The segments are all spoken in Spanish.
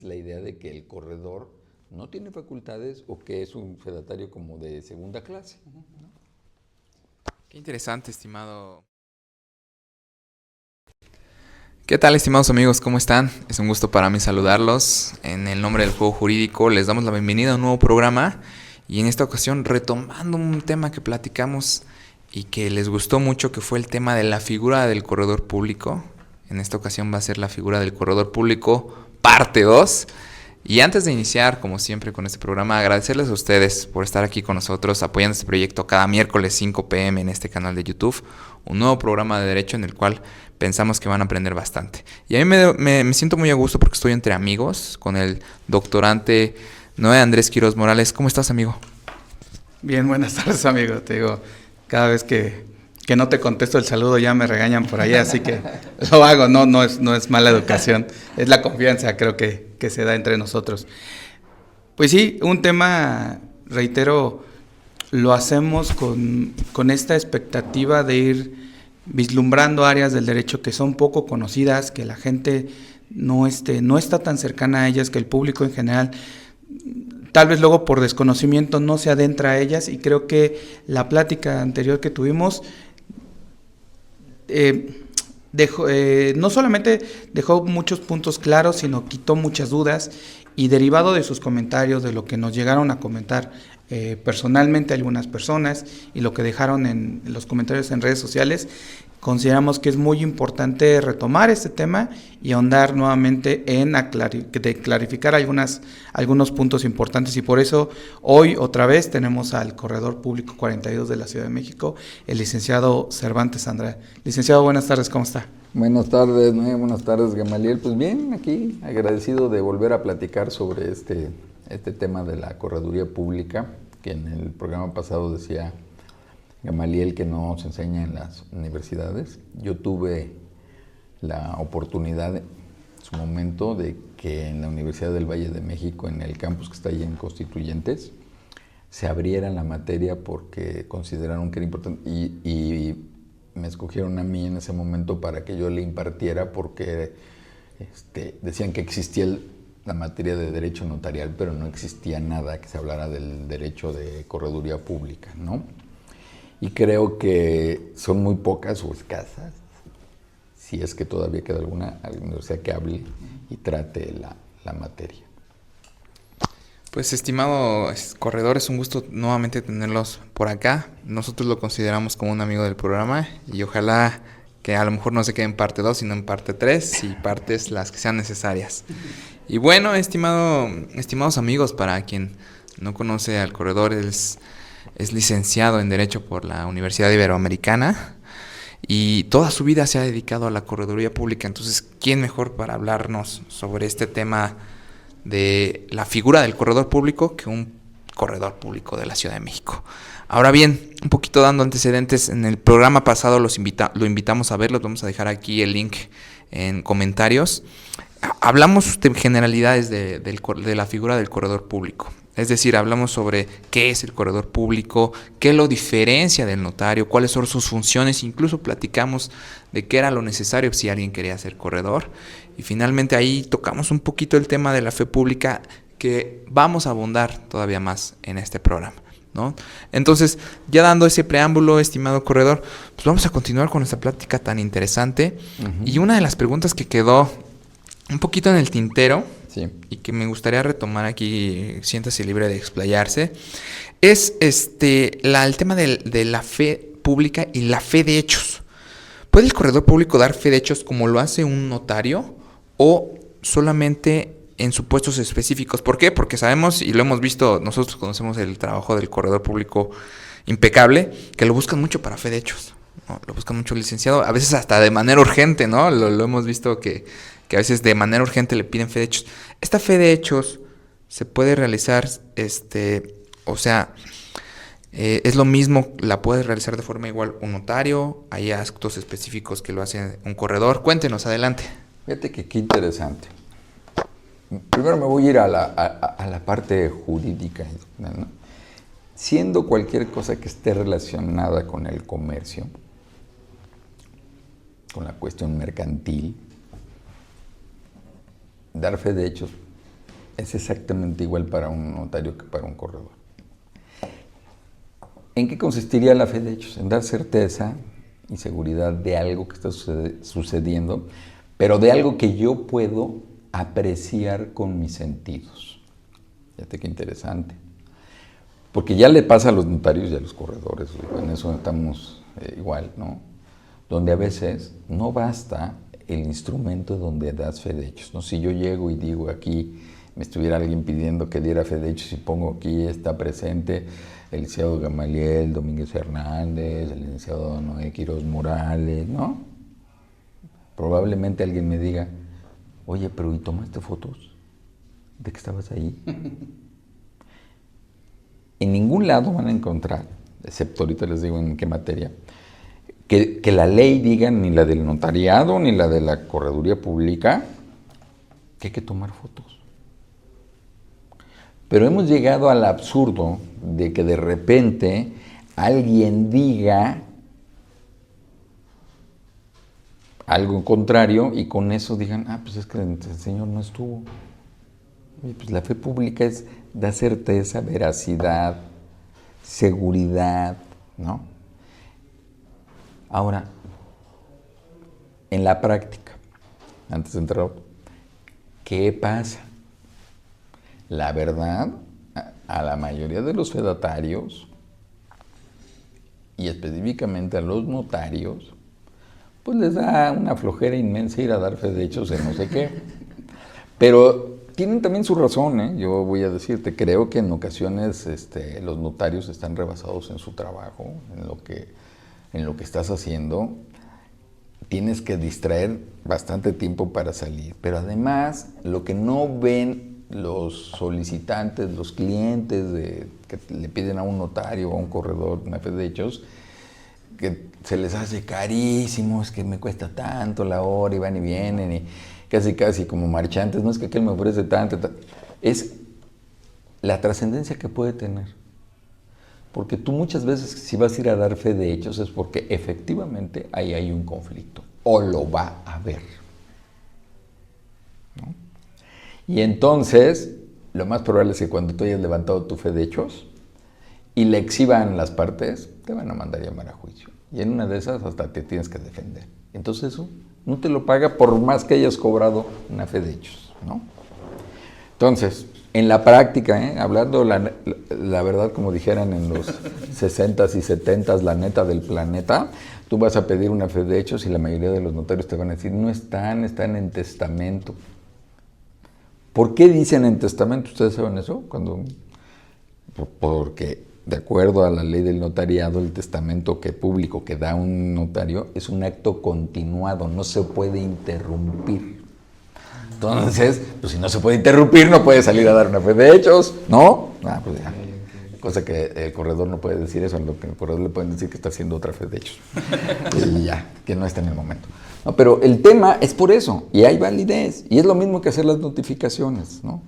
la idea de que el corredor no tiene facultades o que es un fedatario como de segunda clase, ¿no? Qué interesante, estimado. ¿Qué tal, estimados amigos? ¿Cómo están? Es un gusto para mí saludarlos. En el nombre del juego jurídico les damos la bienvenida a un nuevo programa y en esta ocasión retomando un tema que platicamos y que les gustó mucho, que fue el tema de la figura del corredor público. En esta ocasión va a ser la figura del corredor público parte 2. Y antes de iniciar, como siempre con este programa, agradecerles a ustedes por estar aquí con nosotros, apoyando este proyecto cada miércoles 5 p.m. en este canal de YouTube, un nuevo programa de derecho en el cual pensamos que van a aprender bastante. Y a mí me siento muy a gusto porque estoy entre amigos con el doctorante Noé Andrés Quiroz Morales. ¿Cómo estás, amigo? Bien, buenas tardes, amigo. Te digo, cada vez que no te contesto el saludo ya me regañan por allá, así que lo hago, no es mala educación, es la confianza, creo que se da entre nosotros. Pues sí, un tema, reitero, lo hacemos con esta expectativa de ir vislumbrando áreas del derecho que son poco conocidas, que la gente no está tan cercana a ellas, que el público en general tal vez luego por desconocimiento no se adentra a ellas, y creo que la plática anterior que tuvimos no solamente dejó muchos puntos claros, sino quitó muchas dudas, y derivado de sus comentarios, de lo que nos llegaron a comentar personalmente algunas personas y lo que dejaron en los comentarios en redes sociales, consideramos que es muy importante retomar este tema y ahondar nuevamente en clarificar algunos puntos importantes, y por eso hoy otra vez tenemos al Corredor Público 42 de la Ciudad de México, el licenciado Cervantes Andrade. Licenciado, buenas tardes, ¿cómo está? Buenas tardes, Noé, buenas tardes, Gamaliel. Pues bien, aquí agradecido de volver a platicar sobre este tema de la correduría pública, que en el programa pasado decía Gamaliel que no se enseña en las universidades. Yo tuve la oportunidad en su momento de que en la Universidad del Valle de México, en el campus que está ahí en Constituyentes, se abriera la materia porque consideraron que era importante y me escogieron a mí en ese momento para que yo le impartiera, porque decían que existía la materia de derecho notarial, pero no existía nada que se hablara del derecho de correduría pública, ¿no? Y creo que son muy pocas o escasas, si es que todavía queda alguna universidad que hable y trate la materia. Pues, estimado corredor, es un gusto nuevamente tenerlos por acá. Nosotros lo consideramos como un amigo del programa y ojalá que a lo mejor no se quede en parte 2, sino en parte 3 y partes las que sean necesarias. Y bueno, estimados amigos, para quien no conoce al corredor, es licenciado en Derecho por la Universidad Iberoamericana y toda su vida se ha dedicado a la correduría pública. Entonces, ¿quién mejor para hablarnos sobre este tema de la figura del corredor público que un corredor público de la Ciudad de México? Ahora bien, un poquito dando antecedentes, en el programa pasado lo invitamos a verlo, vamos a dejar aquí el link en comentarios. Hablamos de generalidades de la figura del corredor público. Es decir, hablamos sobre qué es el corredor público, qué lo diferencia del notario, cuáles son sus funciones, incluso platicamos de qué era lo necesario si alguien quería ser corredor. Y finalmente ahí tocamos un poquito el tema de la fe pública, que vamos a abundar todavía más en este programa, ¿no? Entonces, ya dando ese preámbulo, estimado corredor, pues vamos a continuar con esta plática tan interesante. Uh-huh. Y una de las preguntas que quedó un poquito en el tintero, sí, y que me gustaría retomar aquí, siéntase libre de explayarse, es el tema de la fe pública y la fe de hechos. ¿Puede el corredor público dar fe de hechos como lo hace un notario o solamente en supuestos específicos? ¿Por qué? Porque sabemos y lo hemos visto, nosotros conocemos el trabajo del corredor público impecable, que lo buscan mucho para fe de hechos, ¿no? Lo buscan mucho el licenciado, a veces hasta de manera urgente, ¿no? Lo hemos visto que a veces de manera urgente le piden fe de hechos. Esta fe de hechos se puede realizar, es lo mismo, la puede realizar de forma igual un notario, hay actos específicos que lo hace un corredor. Cuéntenos, adelante. Fíjate que qué interesante. Primero me voy a ir a la parte jurídica, ¿no? Siendo cualquier cosa que esté relacionada con el comercio, con la cuestión mercantil, dar fe de hechos es exactamente igual para un notario que para un corredor. ¿En qué consistiría la fe de hechos? En dar certeza y seguridad de algo que está sucediendo, pero de algo que yo puedo apreciar con mis sentidos. Fíjate qué interesante. Porque ya le pasa a los notarios y a los corredores, en eso estamos igual, ¿no? Donde a veces no basta el instrumento donde das fe de hechos, ¿no? Si yo llego y digo aquí, me estuviera alguien pidiendo que diera fe de hechos y pongo aquí, está presente el licenciado Gamaliel Domínguez Hernández, el licenciado Noé Quiroz Morales, ¿no? Probablemente alguien me diga, oye, pero ¿y tomaste fotos de que estabas ahí? En ningún lado van a encontrar, excepto ahorita les digo en qué materia, que la ley diga, ni la del notariado, ni la de la correduría pública, que hay que tomar fotos. Pero hemos llegado al absurdo de que de repente alguien diga algo contrario y con eso digan, pues es que el señor no estuvo. Y pues la fe pública da certeza, veracidad, seguridad, ¿no? Ahora, en la práctica, antes de entrar, ¿qué pasa? La verdad, a la mayoría de los fedatarios, y específicamente a los notarios, pues les da una flojera inmensa ir a dar fe de hechos de no sé qué. Pero tienen también su razón, ¿eh? Yo voy a decirte, creo que en ocasiones los notarios están rebasados en su trabajo, en lo que estás haciendo. Tienes que distraer bastante tiempo para salir. Pero además, lo que no ven los solicitantes, los clientes que le piden a un notario o a un corredor una fe de hechos, que se les hace carísimo, es que me cuesta tanto la hora y van y vienen y casi como marchantes, no es que aquel me ofrece tanto, es la trascendencia que puede tener. Porque tú muchas veces si vas a ir a dar fe de hechos es porque efectivamente ahí hay un conflicto o lo va a haber, ¿no? Y entonces lo más probable es que cuando tú hayas levantado tu fe de hechos y le exhiban las partes, te van a mandar llamar a juicio. Y en una de esas hasta te tienes que defender. Entonces eso no te lo paga por más que hayas cobrado una fe de hechos, ¿no? Entonces, en la práctica, hablando la verdad como dijeran en los 60s y 70s, la neta del planeta, tú vas a pedir una fe de hechos y la mayoría de los notarios te van a decir, no están en testamento. ¿Por qué dicen en testamento? ¿Ustedes saben eso? Porque de acuerdo a la ley del notariado, el testamento público que da un notario es un acto continuado, no se puede interrumpir. Entonces, pues si no se puede interrumpir, no puede salir a dar una fe de hechos, ¿no? Pues ya. Cosa que el corredor no puede decir eso, a lo que el corredor le pueden decir que está haciendo otra fe de hechos. Y ya, que no está en el momento. No, pero el tema es por eso, y hay validez, y es lo mismo que hacer las notificaciones, ¿no?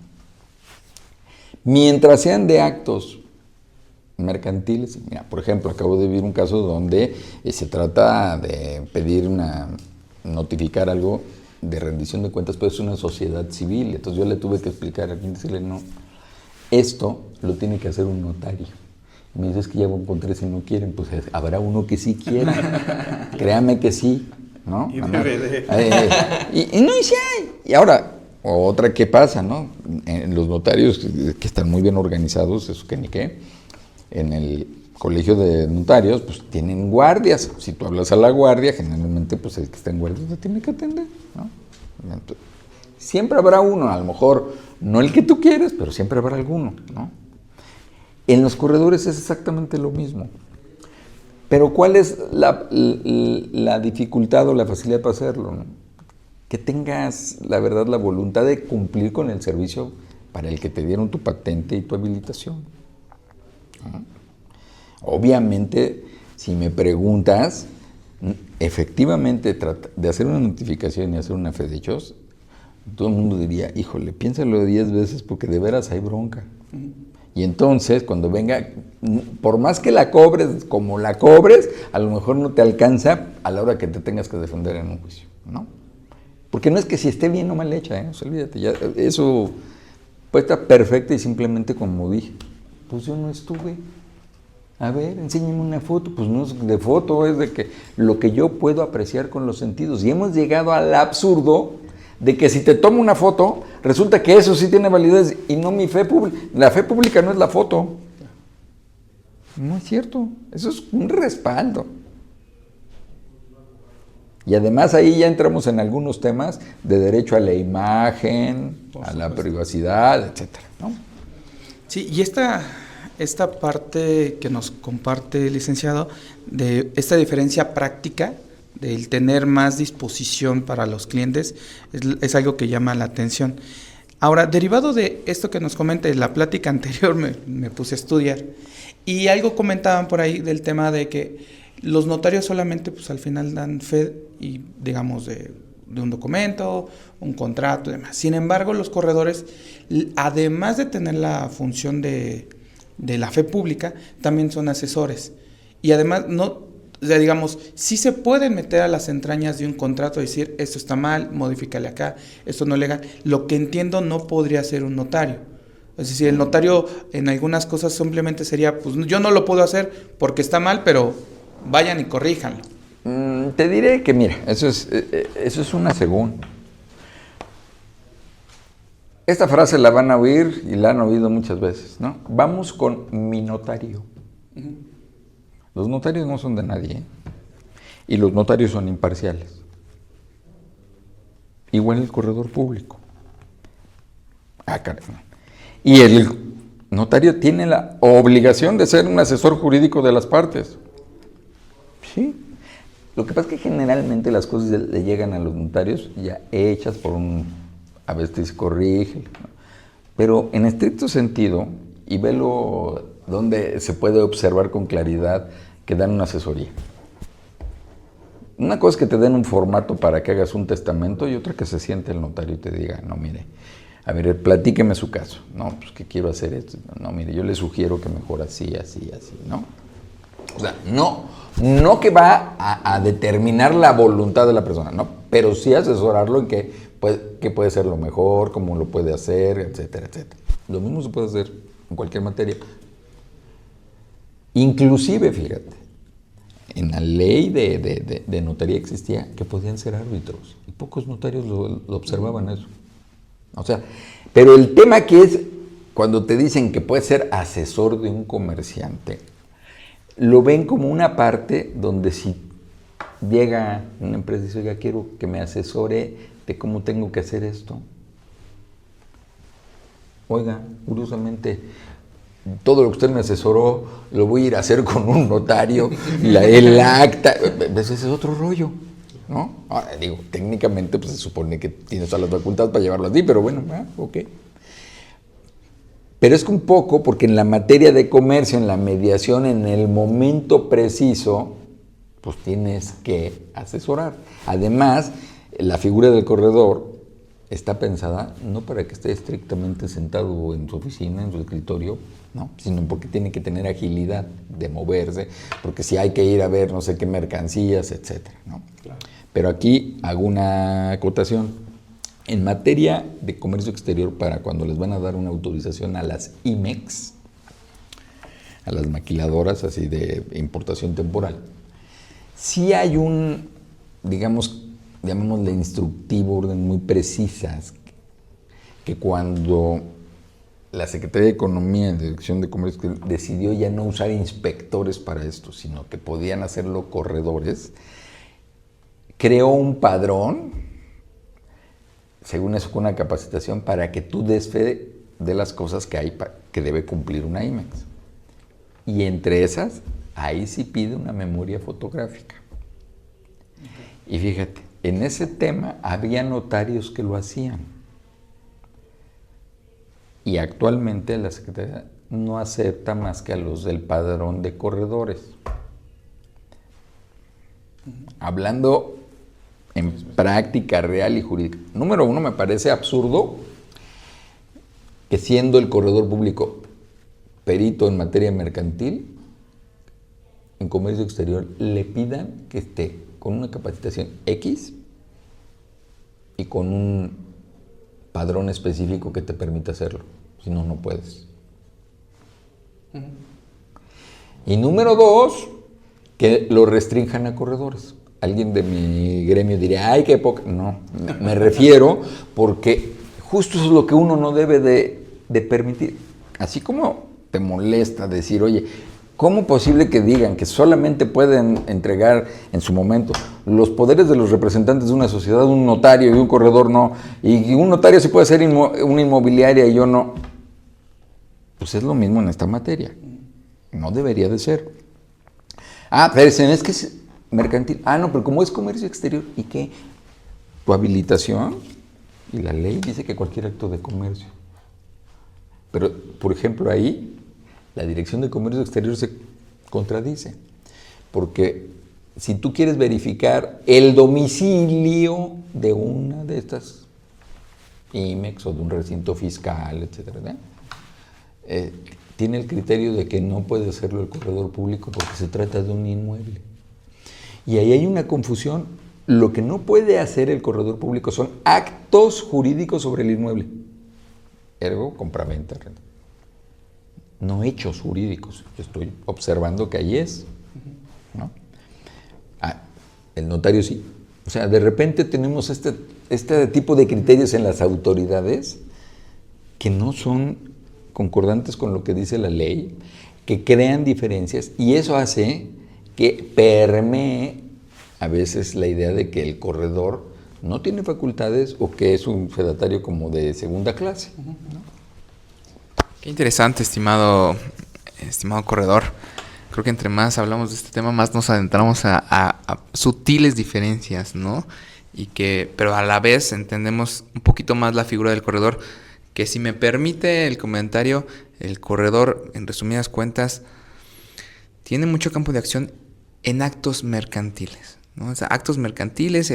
Mientras sean de actos mercantiles, mira, por ejemplo, acabo de vivir un caso donde se trata de pedir notificar algo de rendición de cuentas, pero es una sociedad civil, entonces yo le tuve que explicar a quien decirle, no, esto lo tiene que hacer un notario. Y me dice, es que ya encontré si no quieren, pues habrá uno que sí quiera, créame que sí, ¿no? Y no, y sí hay. Y ahora, otra que pasa, ¿no? En los notarios que están muy bien organizados, eso que ni qué, en el colegio de notarios, pues tienen guardias. Si tú hablas a la guardia, generalmente, pues el que está en guardia te tiene que atender, ¿no? Entonces, siempre habrá uno, a lo mejor no el que tú quieres, pero siempre habrá alguno, ¿no? En los corredores es exactamente lo mismo. Pero ¿cuál es la dificultad o la facilidad para hacerlo, ¿no? Que tengas, la verdad, la voluntad de cumplir con el servicio para el que te dieron tu patente y tu habilitación, ¿no? Obviamente, si me preguntas, efectivamente, de hacer una notificación y hacer una fe de hechos, todo el mundo diría, híjole, piénsalo 10 veces porque de veras hay bronca. Y entonces, cuando venga, por más que la cobres, como la cobres, a lo mejor no te alcanza a la hora que te tengas que defender en un juicio, ¿no? Porque no es que si esté bien o mal hecha, o sea, olvídate, ya, eso Puede estar perfecta y simplemente como dije, pues yo no estuve. A ver, enséñame una foto. Pues no es de foto, es de que lo que yo puedo apreciar con los sentidos. Y hemos llegado al absurdo de que si te tomo una foto, resulta que eso sí tiene validez y no mi fe pública. La fe pública no es la foto. No es cierto. Eso es un respaldo. Y además ahí ya entramos en algunos temas de derecho a la imagen, a la privacidad, etcétera, ¿no? Sí, y esta parte que nos comparte el licenciado, de esta diferencia práctica, del tener más disposición para los clientes, es algo que llama la atención. Ahora, derivado de esto que nos comenta, en la plática anterior me puse a estudiar, y algo comentaban por ahí del tema de que los notarios solamente pues al final dan fe y digamos de un documento, un contrato y demás. Sin embargo, los corredores, además de tener la función de la fe pública, también son asesores. Y además, no, o sea, digamos, sí se pueden meter a las entrañas de un contrato y decir, esto está mal, modifícale acá, esto no es legal. Lo que entiendo no podría ser un notario. Es decir, el notario en algunas cosas simplemente sería, pues yo no lo puedo hacer porque está mal, pero vayan y corríjanlo. Te diré que, mira, eso es una según. Esta frase la van a oír y la han oído muchas veces, ¿no? Vamos con mi notario. Uh-huh. Los notarios no son de nadie, ¿eh? Y los notarios son imparciales. Igual el corredor público. Caramba. Y el notario tiene la obligación de ser un asesor jurídico de las partes. Sí. Lo que pasa es que generalmente las cosas le llegan a los notarios ya hechas por a veces corrige, ¿no? Pero en estricto sentido, y velo donde se puede observar con claridad que dan una asesoría. Una cosa es que te den un formato para que hagas un testamento y otra que se siente el notario y te diga, no, mire, a ver, platíqueme su caso. No, pues que quiero hacer esto. No, mire, yo le sugiero que mejor así, así, así, ¿no? O sea, no que va a determinar la voluntad de la persona, no, pero sí asesorarlo en qué puede ser lo mejor, cómo lo puede hacer, etcétera, etcétera. Lo mismo se puede hacer en cualquier materia. Inclusive, fíjate, en la ley de notaría existía que podían ser árbitros, y pocos notarios lo observaban eso. O sea, pero el tema que es, cuando te dicen que puedes ser asesor de un comerciante, lo ven como una parte donde si llega una empresa y dice, oiga, quiero que me asesore de cómo tengo que hacer esto. Oiga, curiosamente, todo lo que usted me asesoró lo voy a ir a hacer con un notario, el acta, ese es otro rollo, ¿no? Ahora, digo, técnicamente pues se supone que tienes todas las facultades para llevarlo así, pero bueno, ok. Pero es que un poco, porque en la materia de comercio, en la mediación, en el momento preciso, pues tienes que asesorar. Además, la figura del corredor está pensada no para que esté estrictamente sentado en su oficina, en su escritorio, no, sino porque tiene que tener agilidad de moverse, porque si hay que ir a ver no sé qué mercancías, etcétera, ¿no? Claro. Pero aquí hago una acotación. En materia de comercio exterior, para cuando les van a dar una autorización a las IMEX, a las maquiladoras así de importación temporal, sí hay un, digamos, llamémosle instructivo, orden muy precisas, que cuando la Secretaría de Economía y Dirección de Comercio Exterior decidió ya no usar inspectores para esto, sino que podían hacerlo corredores, creó un padrón, según eso, con una capacitación para que tú des fe de las cosas que hay que debe cumplir una IMEX. Y entre esas, ahí sí pide una memoria fotográfica. Okay. Y fíjate, en ese tema había notarios que lo hacían. Y actualmente la Secretaría no acepta más que a los del padrón de corredores. Hablando en práctica real y jurídica. Número uno, me parece absurdo que siendo el corredor público perito en materia mercantil, en comercio exterior, le pidan que esté con una capacitación X y con un padrón específico que te permita hacerlo. Si no, no puedes. Y número 2, que lo restrinjan a corredores. Alguien de mi gremio diría, ¡ay, qué poca! No, me refiero porque justo eso es lo que uno no debe de permitir. Así como te molesta decir, oye, ¿cómo es posible que digan que solamente pueden entregar en su momento los poderes de los representantes de una sociedad, un notario y un corredor no? Y un notario sí puede ser una inmobiliaria y yo no. Pues es lo mismo en esta materia. No debería de ser. Pero es que es mercantil. No, pero como es comercio exterior, ¿y qué? Tu habilitación y la ley dice que cualquier acto de comercio. Pero, por ejemplo, ahí la Dirección de Comercio Exterior se contradice. Porque si tú quieres verificar el domicilio de una de estas IMEX o de un recinto fiscal, etcétera, tiene el criterio de que no puede hacerlo el corredor público porque se trata de un inmueble. Y ahí hay una confusión. Lo que no puede hacer el corredor público son actos jurídicos sobre el inmueble. Ergo, compraventa, renta. No hechos jurídicos. Yo estoy observando que ahí es, ¿no? El notario sí. O sea, de repente tenemos este tipo de criterios en las autoridades que no son concordantes con lo que dice la ley, que crean diferencias, y eso hace que permee a veces la idea de que el corredor no tiene facultades o que es un fedatario como de segunda clase, ¿no? Qué interesante, estimado corredor. Creo que entre más hablamos de este tema, más nos adentramos a sutiles diferencias, ¿no? Pero a la vez entendemos un poquito más la figura del corredor, que si me permite el comentario, el corredor, en resumidas cuentas, tiene mucho campo de acción en actos mercantiles, ¿no? O sea, actos mercantiles,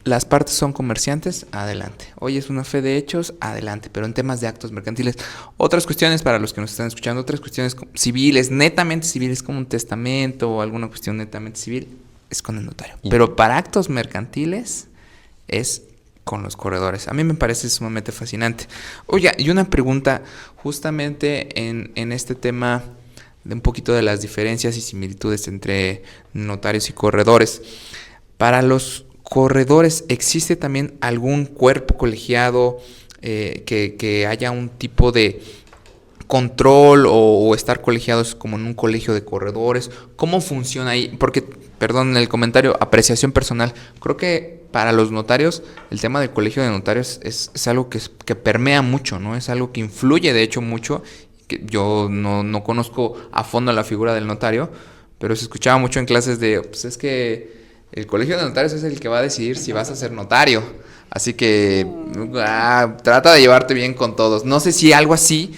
las partes son comerciantes, adelante. Hoy es una fe de hechos, adelante. Pero en temas de actos mercantiles, otras cuestiones para los que nos están escuchando, otras cuestiones civiles, netamente civiles, como un testamento o alguna cuestión netamente civil, es con el notario. Pero para actos mercantiles es con los corredores. A mí me parece sumamente fascinante. Oye, y una pregunta justamente en este tema de un poquito de las diferencias y similitudes entre notarios y corredores. Para los corredores, ¿existe también algún cuerpo colegiado que haya un tipo de control o estar colegiados como en un colegio de corredores? ¿Cómo funciona ahí? Porque, perdón, el comentario, apreciación personal, creo que para los notarios el tema del colegio de notarios es algo que permea mucho, ¿no? Es algo que influye de hecho mucho. Que yo no conozco a fondo la figura del notario, pero se escuchaba mucho en clases pues es que el colegio de notarios es el que va a decidir si vas a ser notario. Así que trata de llevarte bien con todos. No sé si algo así,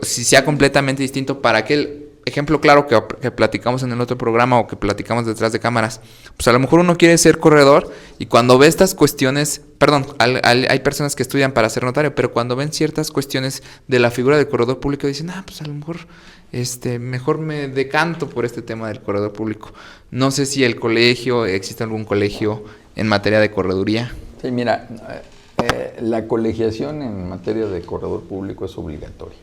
si sea completamente distinto para aquel ejemplo claro que platicamos en el otro programa o que platicamos detrás de cámaras. Pues a lo mejor uno quiere ser corredor y cuando ve estas cuestiones, hay personas que estudian para ser notario, pero cuando ven ciertas cuestiones de la figura del corredor público dicen, pues a lo mejor mejor me decanto por este tema del corredor público. No sé si existe algún colegio en materia de correduría. Sí, mira, la colegiación en materia de corredor público es obligatoria.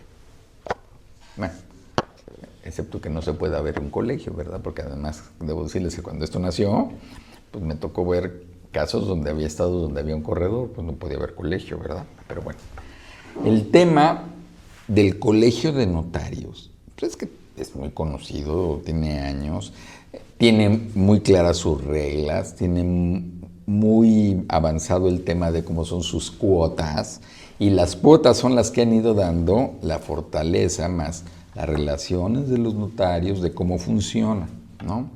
Bueno, excepto que no se pueda ver un colegio, ¿verdad? Porque además, debo decirles que cuando esto nació, pues me tocó ver casos donde había estados donde había un corredor, pues no podía haber colegio, ¿verdad? Pero bueno, el tema del colegio de notarios, pues es que es muy conocido, tiene años, tiene muy claras sus reglas, tiene muy avanzado el tema de cómo son sus cuotas, y las cuotas son las que han ido dando la fortaleza más las relaciones de los notarios, de cómo funcionan, ¿no?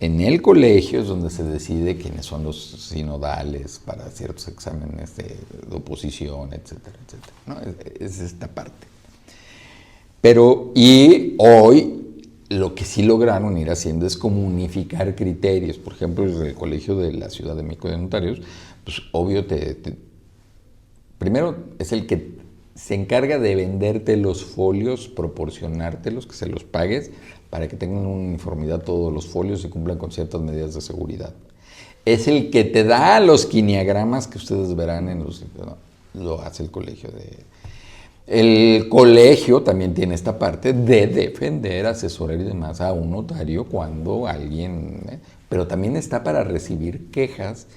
En el colegio es donde se decide quiénes son los sinodales para ciertos exámenes de oposición, etcétera, etcétera, ¿no? Es esta parte. Pero, y hoy, lo que sí lograron ir haciendo es como unificar criterios. Por ejemplo, el Colegio de la Ciudad de México de Notarios, pues obvio, primero es el que se encarga de venderte los folios, proporcionártelos, que se los pagues, para que tengan una uniformidad todos los folios y cumplan con ciertas medidas de seguridad. Es el que te da los quiniagramas que ustedes verán en lo hace el colegio El colegio también tiene esta parte de defender, asesorar y demás a un notario cuando alguien... pero también está para recibir quejas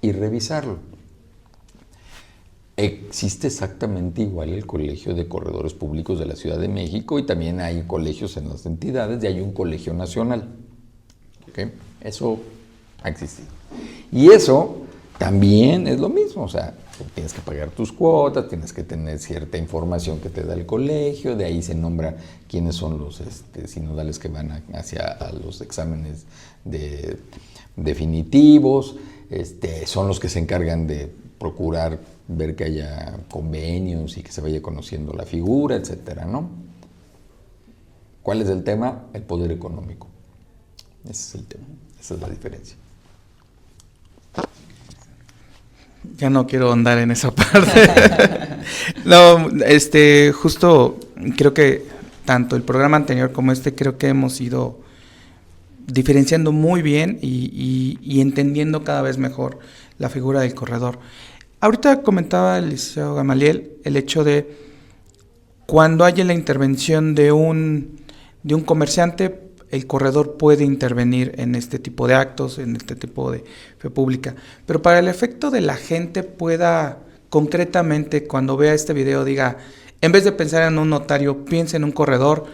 y revisarlo. Existe exactamente igual el Colegio de Corredores Públicos de la Ciudad de México y también hay colegios en las entidades y hay un colegio nacional. ¿Okay? Eso ha existido. Y eso también es lo mismo, o sea, tienes que pagar tus cuotas, tienes que tener cierta información que te da el colegio, de ahí se nombra quiénes son los sinodales que van hacia a los exámenes definitivos, son los que se encargan de procurar ver que haya convenios y que se vaya conociendo la figura, etcétera, ¿no? ¿Cuál es el tema? El poder económico. Ese es el tema, esa es la diferencia. Ya no quiero andar en esa parte. No, justo creo que tanto el programa anterior como creo que hemos ido diferenciando muy bien y entendiendo cada vez mejor la figura del corredor. Ahorita comentaba el licenciado Gamaliel el hecho de cuando haya la intervención de un comerciante, el corredor puede intervenir en este tipo de actos, en este tipo de fe pública. Pero para el efecto de la gente pueda concretamente, cuando vea este video, diga, en vez de pensar en un notario, piense en un corredor,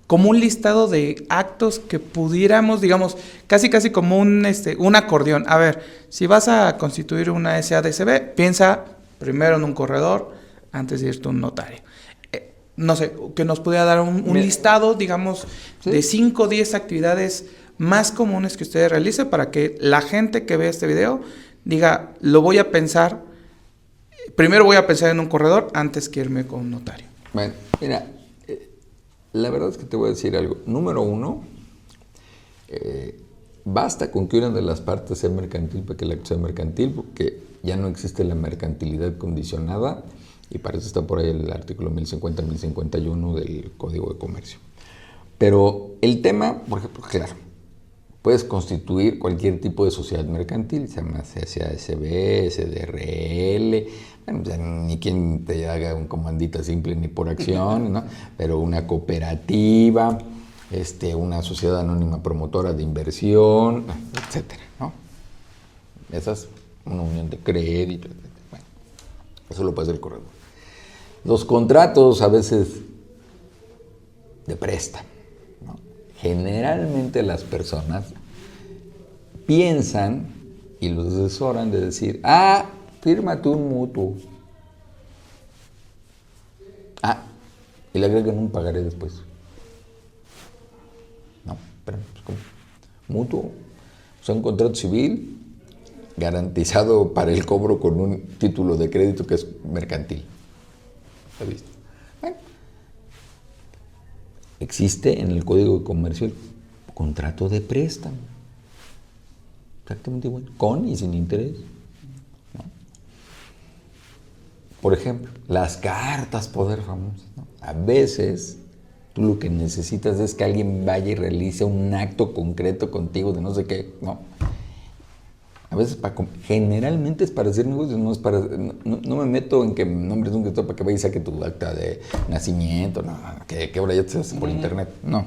como un listado de actos que pudiéramos, digamos, casi como un acordeón. A ver, si vas a constituir una SADCB, piensa primero en un corredor antes de irte a un notario. No sé, que nos pudiera dar un listado, digamos, ¿sí?, de 5 o 10 actividades más comunes que ustedes realicen para que la gente que ve este video diga, primero voy a pensar en un corredor antes que irme con un notario. Bueno, mira, la verdad es que te voy a decir algo. Número 1, basta con que una de las partes sea mercantil para que la acto sea mercantil, porque ya no existe la mercantilidad condicionada, y para eso está por ahí el artículo 1050-1051 del Código de Comercio. Pero el tema, por ejemplo, claro, puedes constituir cualquier tipo de sociedad mercantil, se llama SASB, SDRL, bueno, ya ni quien te haga un comandita simple ni por acción, ¿no? Pero una cooperativa, una sociedad anónima promotora de inversión, etcétera, ¿no? Esa es una unión de crédito, etcétera. Bueno, eso lo puede hacer el corredor. Los contratos a veces de préstamo, ¿no? Generalmente las personas piensan y los asesoran de decir, fírmate un mutuo. Y le agregan un pagaré después. No, pero ¿cómo? Mutuo, o sea, un contrato civil garantizado para el cobro con un título de crédito que es mercantil. ¿Lo has visto? Bueno, existe en el Código de Comercio el contrato de préstamo. Exactamente igual, con y sin interés, ¿no? Por ejemplo, las cartas poder famosas, ¿no? A veces tú lo que necesitas es que alguien vaya y realice un acto concreto contigo de no sé qué, ¿no? A veces, generalmente es para hacer negocios, no es para... No me meto en que nombres un gestor para que vaya y saque tu acta de nacimiento, no, que ahora ya te hace por internet, no.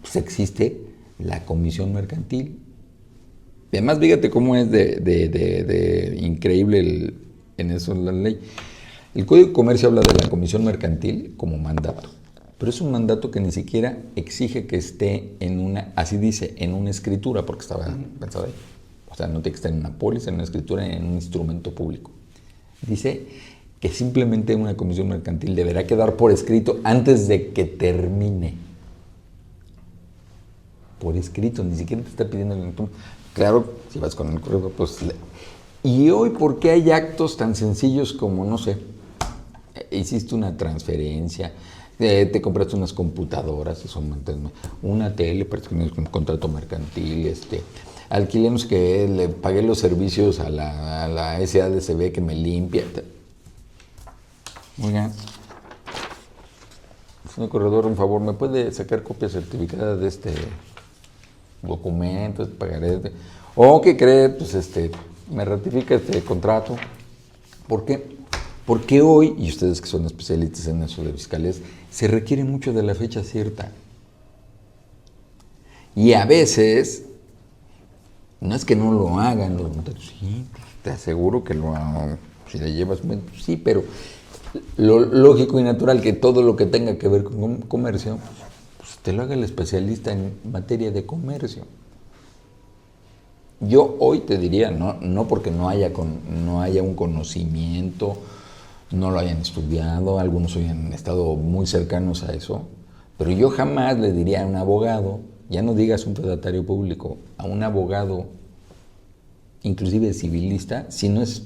Pues existe la comisión mercantil. Y además, fíjate cómo es de increíble en eso la ley. El Código de Comercio habla de la comisión mercantil como mandato, pero es un mandato que ni siquiera exige que esté así dice, en una escritura, porque estaba pensado ahí. O sea, no tiene que estar en una póliza, en una escritura, en un instrumento público. Dice que simplemente una comisión mercantil deberá quedar por escrito antes de que termine. Por escrito, ni siquiera te está pidiendo el... Claro, si vas con el correo, pues... Y hoy, ¿por qué hay actos tan sencillos como, no sé, hiciste una transferencia, te compraste unas computadoras, una tele, parece que no es un contrato mercantil, alquilé, no sé qué, le pagué los servicios a la SADCB que me limpia. Oigan, señor corredor, un favor, ¿me puede sacar copia certificada de este documento, pagaré? ¿O qué cree? Pues me ratifica este contrato. ¿Por qué? Porque hoy, y ustedes que son especialistas en eso de fiscales, se requiere mucho de la fecha cierta. Y a veces, no es que no lo hagan los notarios, sí, te aseguro que lo hagan, si le llevas, sí, pero lo lógico y natural que todo lo que tenga que ver con comercio, pues te lo haga el especialista en materia de comercio. Yo hoy te diría, no porque no haya un conocimiento, no lo hayan estudiado, algunos hoy han estado muy cercanos a eso, pero yo jamás le diría a un abogado, ya no digas un fedatario público, a un abogado, inclusive civilista, si no es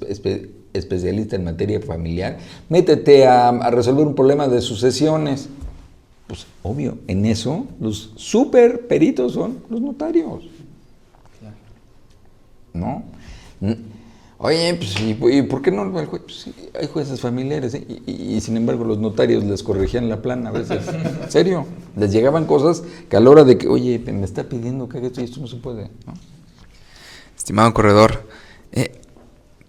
especialista en materia familiar, métete a resolver un problema de sucesiones. Pues obvio, en eso los super peritos son los notarios. ¿No? Oye, pues, ¿y por qué no el juez? Pues, sí, hay jueces familiares, ¿eh? Y sin embargo los notarios les corregían la plana a veces. ¿En serio? Les llegaban cosas que a la hora de que, oye, me está pidiendo que haga esto y esto no se puede, ¿no? Estimado corredor,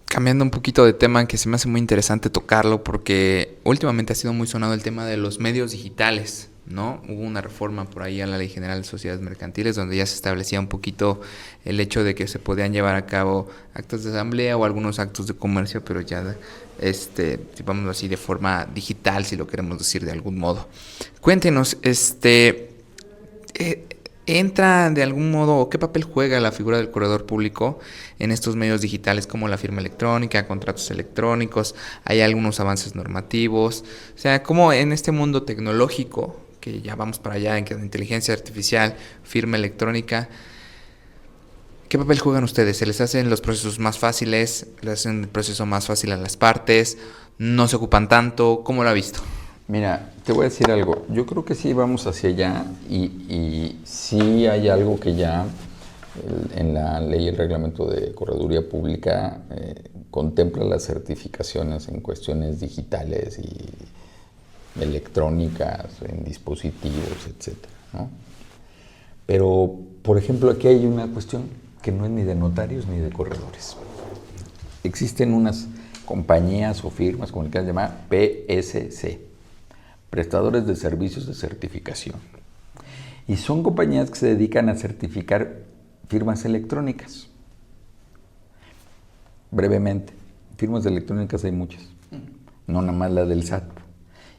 cambiando un poquito de tema, que se me hace muy interesante tocarlo, porque últimamente ha sido muy sonado el tema de los medios digitales, ¿no? Hubo una reforma por ahí a la Ley General de Sociedades Mercantiles donde ya se establecía un poquito el hecho de que se podían llevar a cabo actos de asamblea o algunos actos de comercio, pero ya, digámoslo así, de forma digital, si lo queremos decir de algún modo. Cuéntenos, ¿entra de algún modo, o qué papel juega la figura del corredor público en estos medios digitales como la firma electrónica, contratos electrónicos? ¿Hay algunos avances normativos? O sea, ¿cómo en este mundo tecnológico, que ya vamos para allá, en que la inteligencia artificial, firma electrónica, qué papel juegan ustedes? ¿Se les hacen los procesos más fáciles? ¿Les hacen el proceso más fácil a las partes? ¿No se ocupan tanto? ¿Cómo lo ha visto? Mira, te voy a decir algo. Yo creo que sí vamos hacia allá y sí hay algo que ya en la ley y el reglamento de correduría pública contempla las certificaciones en cuestiones digitales y electrónicas, en dispositivos, etcétera, ¿no? Pero, por ejemplo, aquí hay una cuestión que no es ni de notarios ni de corredores. Existen unas compañías o firmas, como le quieran llamar, PSC, prestadores de servicios de certificación. Y son compañías que se dedican a certificar firmas electrónicas. Brevemente, firmas electrónicas hay muchas, no nada más la del SAT.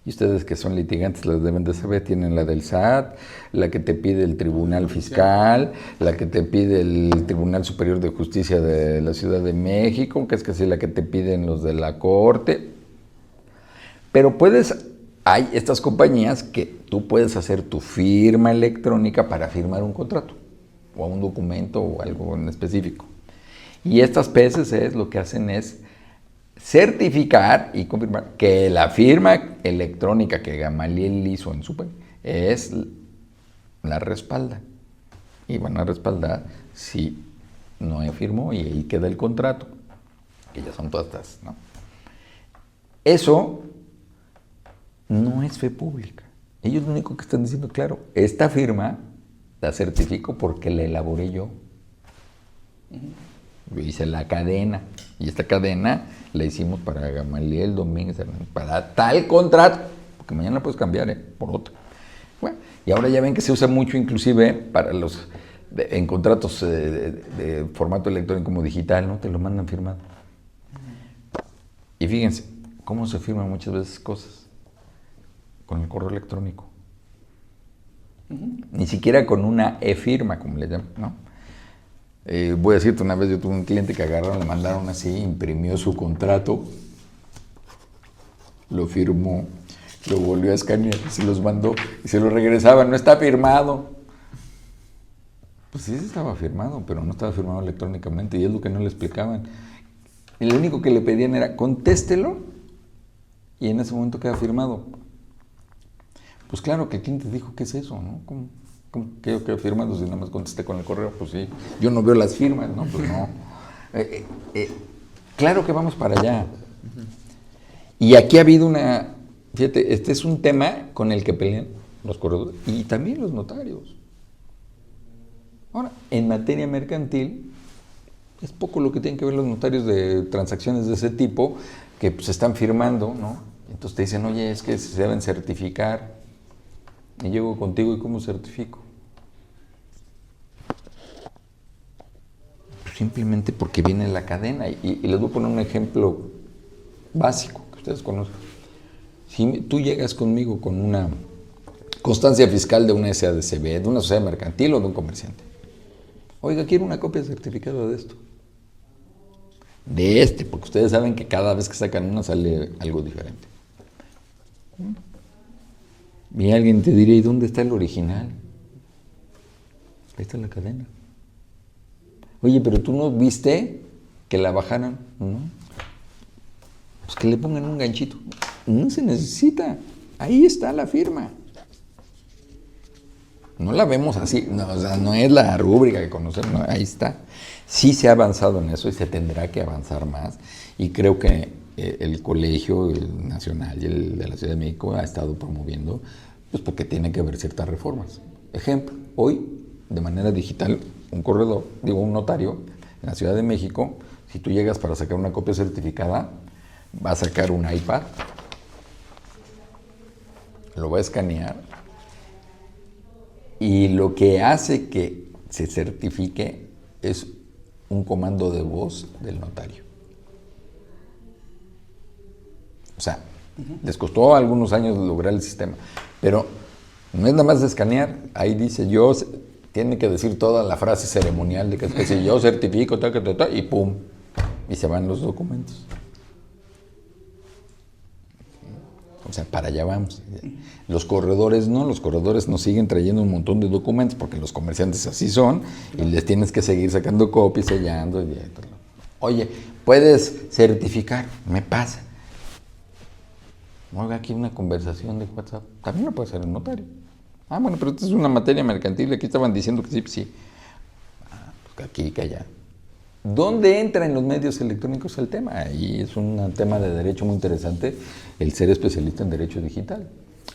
Y ustedes que son litigantes las deben de saber, tienen la del SAT, la que te pide el Tribunal Fiscal, la que te pide el Tribunal Superior de Justicia de la Ciudad de México, que es casi la que te piden los de la Corte. Pero hay estas compañías que tú puedes hacer tu firma electrónica para firmar un contrato, o un documento o algo en específico. Y estas PSCs lo que hacen es certificar y confirmar que la firma electrónica que Gamaliel hizo en su país es la respalda. Y van a respaldar si no firmó y ahí queda el contrato, que ya son todas estas, ¿no? Eso no es fe pública. Ellos lo único que están diciendo, claro, esta firma la certifico porque la elaboré yo. Yo hice la cadena, y esta cadena la hicimos para Gamaliel Domínguez, para tal contrato, porque mañana la puedes cambiar por otro. Bueno, y ahora ya ven que se usa mucho inclusive para en contratos de formato electrónico como digital, ¿no? Te lo mandan firmado. Y fíjense, cómo se firman muchas veces cosas con el correo electrónico. Ni siquiera con una e-firma, como le llaman, ¿no? Voy a decirte, una vez yo tuve un cliente que agarraron, le mandaron así, imprimió su contrato, lo firmó, lo volvió a escanear, se los mandó y se lo regresaban, no está firmado. Pues sí estaba firmado, pero no estaba firmado electrónicamente, y es lo que no le explicaban. Y lo único que le pedían era, contéstelo, y en ese momento queda firmado. Pues claro que el cliente dijo, ¿qué es eso, no? ¿Cómo que yo quedo firmando si nada más contesté con el correo? Pues sí, yo no veo las firmas, ¿no? Pues no. Claro que vamos para allá. Y aquí ha habido fíjate, este es un tema con el que pelean los corredores y también los notarios. Ahora, en materia mercantil, es poco lo que tienen que ver los notarios de transacciones de ese tipo, que pues están firmando, ¿no? Entonces te dicen, oye, es que se deben certificar. Y llego contigo, ¿y cómo certifico? Pues simplemente porque viene la cadena. Y les voy a poner un ejemplo básico que ustedes conocen. Si tú llegas conmigo con una constancia fiscal de una SADCB, de una sociedad mercantil o de un comerciante. Oiga, quiero una copia certificada de esto. De este, porque ustedes saben que cada vez que sacan una sale algo diferente. Y alguien te diría, ¿y dónde está el original? Ahí está la cadena. Oye, pero tú no viste que la bajaran, ¿no? Pues que le pongan un ganchito. No se necesita. Ahí está la firma. No la vemos así, no, o sea, no es la rúbrica que conocemos, no, ahí está. Sí se ha avanzado en eso y se tendrá que avanzar más. Y creo que el Colegio el Nacional y el de la Ciudad de México ha estado promoviendo, pues porque tiene que haber ciertas reformas. Ejemplo, hoy, de manera digital, un notario en la Ciudad de México, si tú llegas para sacar una copia certificada, va a sacar un iPad, lo va a escanear, y lo que hace que se certifique es un comando de voz del notario. O sea, les costó algunos años lograr el sistema, pero no es nada más de escanear, ahí dice tiene que decir toda la frase ceremonial de que si yo certifico, y pum, y se van los documentos. O sea, para allá vamos. Los corredores nos siguen trayendo un montón de documentos porque los comerciantes así son y les tienes que seguir sacando copias, sellando. Oye, ¿puedes certificar? Me pasa. Oiga, aquí una conversación de WhatsApp. También lo puede hacer el notario. Ah, bueno, pero esta es una materia mercantil. Aquí estaban diciendo que sí, pues sí. Ah, pues aquí, que allá. ¿Dónde entra en los medios electrónicos el tema? Ahí es un tema de derecho muy interesante, el ser especialista en derecho digital.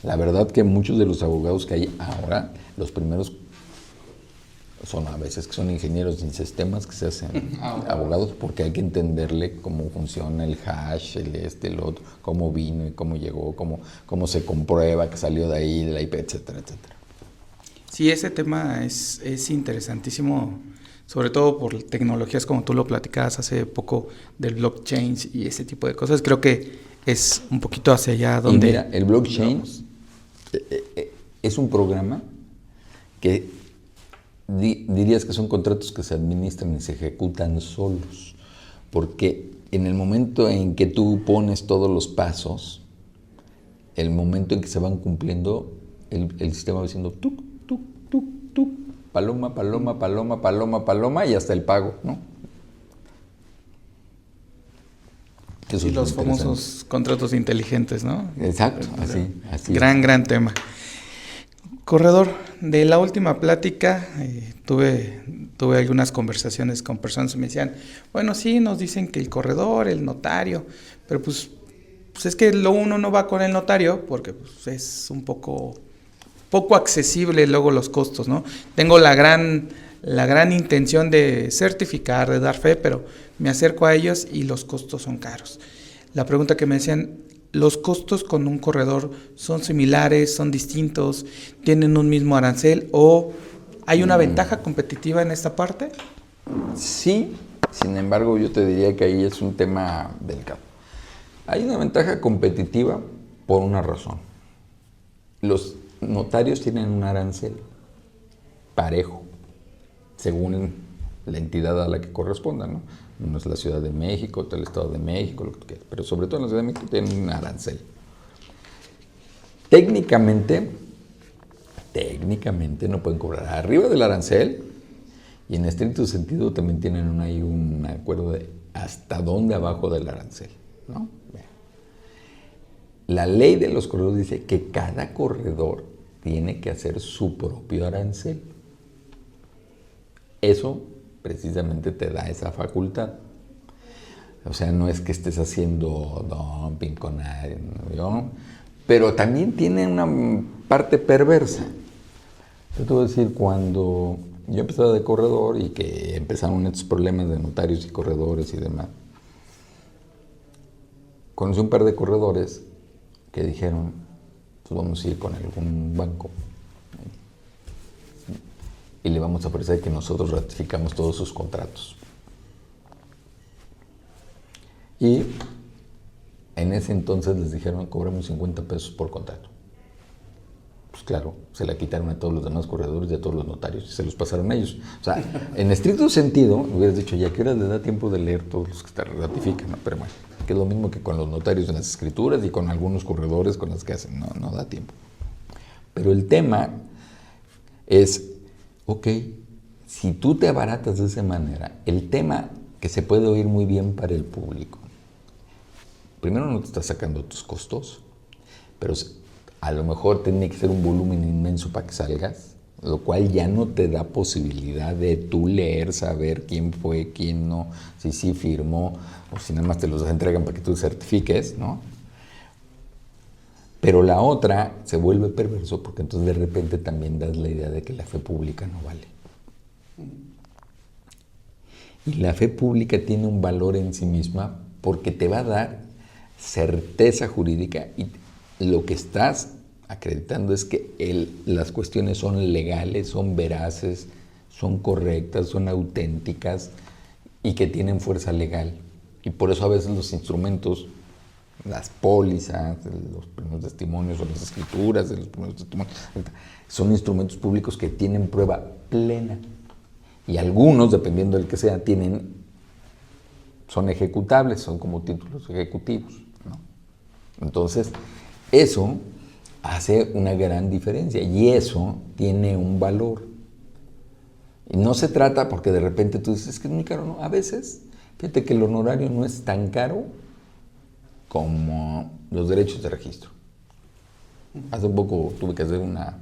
La verdad que muchos de los abogados que hay ahora, los primeros son a veces que son ingenieros en sistemas que se hacen abogados porque hay que entenderle cómo funciona el hash, el otro, cómo vino y cómo llegó, cómo se comprueba que salió de ahí, de la IP, etcétera, etcétera. Sí, ese tema es interesantísimo, sobre todo por tecnologías como tú lo platicabas hace poco del blockchain y ese tipo de cosas. Creo que es un poquito hacia allá donde... Y mira, el blockchain es un programa que dirías que son contratos que se administran y se ejecutan solos, porque en el momento en que tú pones todos los pasos, el momento en que se van cumpliendo, el sistema va diciendo tuc, tuc, tuc, tuc, paloma, paloma, paloma, paloma, paloma y hasta el pago, ¿no? Eso y los famosos contratos inteligentes, ¿no? Exacto, así. Gran tema. Corredor, de la última plática tuve algunas conversaciones con personas que me decían, bueno, sí, nos dicen que el corredor, el notario, pero pues es que uno no va con el notario porque pues, es un poco accesible luego los costos, ¿no? Tengo la gran intención de certificar, de dar fe, pero me acerco a ellos y los costos son caros. La pregunta que me decían, ¿los costos con un corredor son similares, son distintos, tienen un mismo arancel o hay una ventaja competitiva en esta parte? Sí, sin embargo yo te diría que ahí es un tema delicado. Hay una ventaja competitiva por una razón. Los notarios tienen un arancel parejo, según la entidad a la que corresponda, ¿no? Uno es la Ciudad de México, otro el Estado de México, lo que tú quieras, pero sobre todo en la Ciudad de México tienen un arancel. Técnicamente no pueden cobrar arriba del arancel y en estricto sentido también tienen ahí un acuerdo de hasta dónde abajo del arancel, ¿no? La ley de los corredores dice que cada corredor tiene que hacer su propio arancel. Eso precisamente te da esa facultad. O sea, no es que estés haciendo dumping con nadie, ¿no? Pero también tiene una parte perversa. Yo te voy a decir, cuando yo empezaba de corredor y que empezaron estos problemas de notarios y corredores y demás, conocí un par de corredores que dijeron, pues vamos a ir con algún banco y le vamos a ofrecer que nosotros ratificamos todos sus contratos. Y en ese entonces les dijeron, cobramos 50 pesos por contrato. Pues claro, se la quitaron a todos los demás corredores y a todos los notarios y se los pasaron a ellos. O sea, en estricto sentido, hubieras dicho, ¿ya qué hora les da tiempo de leer todos los que te ratifican? No, pero bueno, que es lo mismo que con los notarios en las escrituras y con algunos corredores con los que hacen, no da tiempo. Pero el tema es, ok, si tú te abaratas de esa manera, el tema que se puede oír muy bien para el público, primero no te estás sacando tus costos, pero a lo mejor tiene que ser un volumen inmenso para que salgas, lo cual ya no te da posibilidad de tú leer, saber quién fue, quién no, si sí firmó, o si nada más te los entregan para que tú certifiques, ¿no? Pero la otra se vuelve perverso porque entonces de repente también das la idea de que la fe pública no vale. Y la fe pública tiene un valor en sí misma porque te va a dar certeza jurídica y lo que estás acreditando es que las cuestiones son legales, son veraces, son correctas, son auténticas y que tienen fuerza legal. Y por eso a veces los instrumentos, las pólizas, los primeros testimonios o las escrituras de los primeros testimonios, son instrumentos públicos que tienen prueba plena. Y algunos, dependiendo del que sea, son ejecutables, son como títulos ejecutivos, ¿no? Entonces, eso hace una gran diferencia y eso tiene un valor. Y no se trata porque de repente tú dices, es que es muy caro, ¿no? A veces, fíjate que el honorario no es tan caro como los derechos de registro. Hace poco tuve que hacer una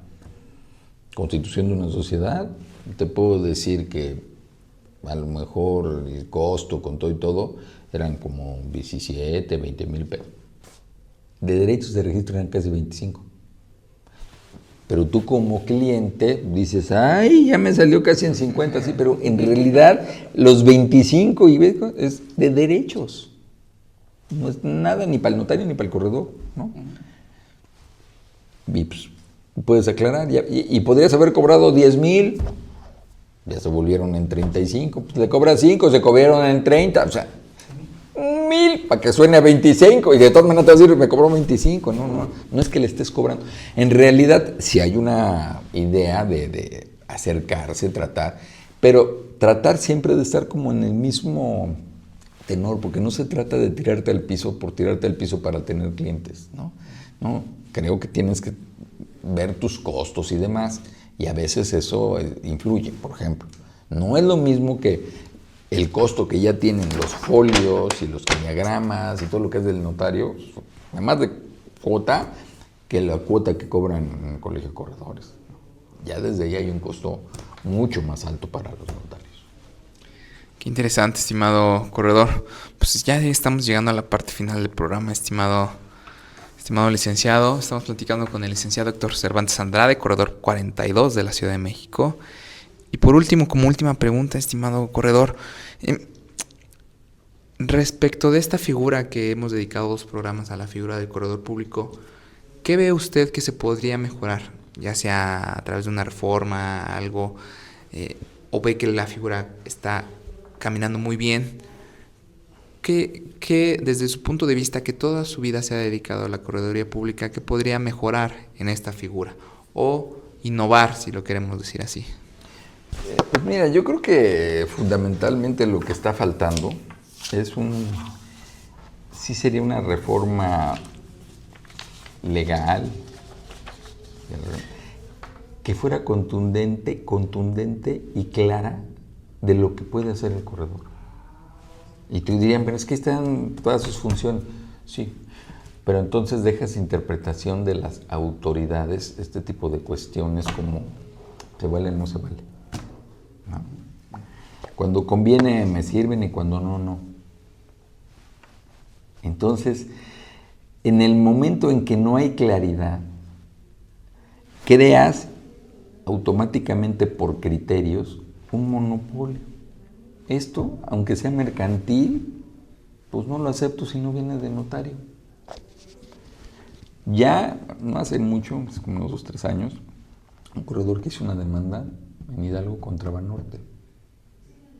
constitución de una sociedad. Te puedo decir que a lo mejor el costo con todo y todo eran como 17, 20 mil pesos. De derechos de registro eran casi 25. Pero tú como cliente dices, ay, ya me salió casi en 50, sí, pero en realidad los 25 y es de derechos. No es nada ni para el notario ni para el corredor, ¿no? Y pues, puedes aclarar, y podrías haber cobrado 10,000, ya se volvieron en 35, pues le cobras 5, se cobraron en 30, o sea, 1,000 para que suene a 25, y de todas maneras te vas a decir, me cobró 25, no es que le estés cobrando. En realidad, sí hay una idea de acercarse, tratar, pero tratar siempre de estar como en el mismo tenor, porque no se trata de tirarte al piso por tirarte al piso para tener clientes, ¿no? No, creo que tienes que ver tus costos y demás, y a veces eso influye. Por ejemplo, no es lo mismo que el costo que ya tienen los folios y los diagramas y todo lo que es del notario, además de cuota, que la cuota que cobran en el colegio de corredores. Ya desde ahí hay un costo mucho más alto para los notarios. Qué interesante, estimado corredor. Pues ya estamos llegando a la parte final del programa, estimado licenciado. Estamos platicando con el licenciado Héctor Cervantes Andrade, corredor 42 de la Ciudad de México. Y por último, como última pregunta, estimado corredor, respecto de esta figura que hemos dedicado 2 programas a la figura del corredor público, ¿qué ve usted que se podría mejorar? Ya sea a través de una reforma, algo, o ve que la figura está caminando muy bien. Que desde su punto de vista, que toda su vida se ha dedicado a la correduría pública, ¿qué podría mejorar en esta figura? O innovar, si lo queremos decir así. Pues mira, yo creo que fundamentalmente lo que está faltando es sí sería una reforma legal que fuera contundente y clara de lo que puede hacer el corredor. Y tú dirían, pero es que están todas sus funciones. Sí, pero entonces dejas interpretación de las autoridades este tipo de cuestiones como se vale o no se vale, ¿no? Cuando conviene me sirven y cuando no. Entonces, en el momento en que no hay claridad, creas automáticamente por criterios un monopolio. Esto, aunque sea mercantil, pues no lo acepto si no viene de notario. Ya no hace mucho, pues como unos 2 o 3 años, un corredor que hizo una demanda en Hidalgo contra Banorte,